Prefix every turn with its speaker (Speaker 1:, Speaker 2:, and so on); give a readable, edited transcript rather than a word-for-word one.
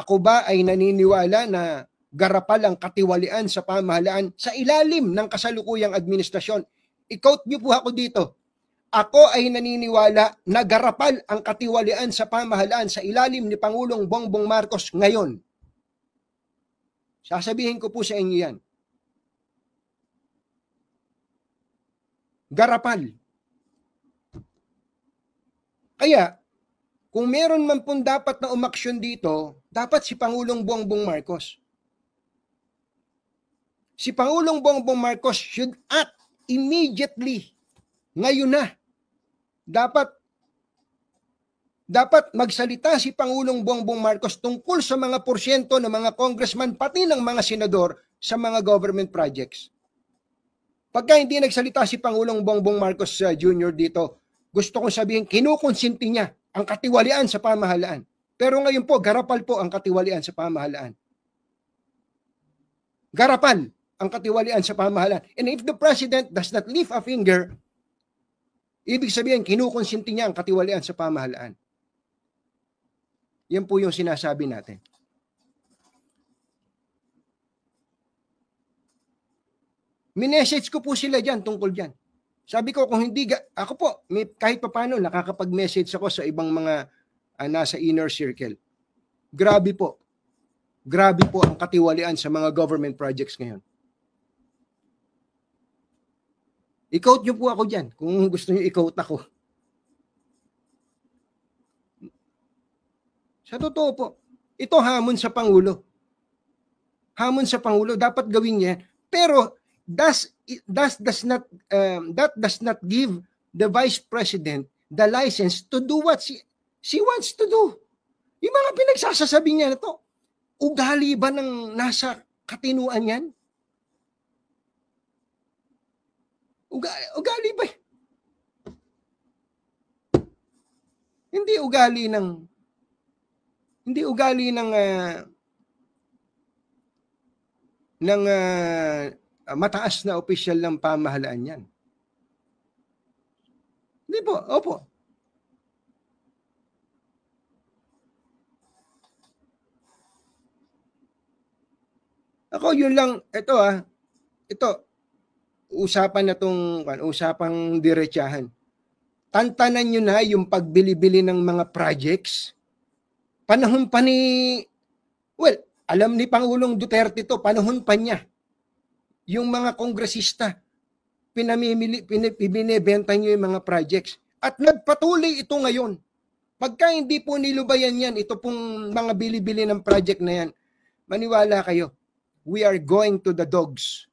Speaker 1: Ako ba ay naniniwala na garapal ang katiwalian sa pamahalaan sa ilalim ng kasalukuyang administrasyon? I-quote niyo po ako dito. Ako ay naniniwala na garapal ang katiwalian sa pamahalaan sa ilalim ni Pangulong Bongbong Marcos ngayon. Sasabihin ko po sa inyo yan. Garapal. Kaya, kung meron man pong dapat na umaksyon dito, dapat si Pangulong Bongbong Marcos. Si Pangulong Bongbong Marcos should act immediately. Ngayon na. Dapat magsalita si Pangulong Bongbong Marcos tungkol sa mga porsyento ng mga congressman pati ng mga senador sa mga government projects. Pagka hindi nagsalita si Pangulong Bongbong Marcos Jr. dito, gusto kong sabihin, kinukonsinti niya ang katiwalian sa pamahalaan. Pero ngayon po, garapal po ang katiwalian sa pamahalaan. Garapal ang katiwalian sa pamahalaan. And if the President does not lift a finger, ibig sabihin, kinukonsinti niya ang katiwalian sa pamahalaan. Yan po yung sinasabi natin. Minessage ko po sila dyan tungkol dyan. Sabi ko, kung hindi, ako po, kahit paano, nakakapag-message ako sa ibang mga nasa inner circle. Grabe po. Grabe po ang katiwalian sa mga government projects ngayon. I-quote nyo po ako dyan, kung gusto nyo i-quote ako. Sa totoo po, ito hamon sa Pangulo. Hamon sa Pangulo, dapat gawin niya. Pero, that does not give the Vice President the license to do what she wants to do. Yung mga pinagsasasabi niya na to, ugali ba ng nasa katinuan yan? Ugali ba? Hindi ugali ng mataas na opisyal ng pamahalaan yan. Hindi po, opo. Ako yun lang, ito, usapan na itong, usapang diretsahan. Tantanan nyo na yung pagbili-bili ng mga projects. Panahon pa ni, alam ni Pangulong Duterte to, panahon pa niya. Yung mga kongresista, binibenta nyo yung mga projects. At nagpatuloy ito ngayon. Pagka hindi po nilubayan yan, ito pong mga bili-bili ng project na yan, maniwala kayo, we are going to the dogs.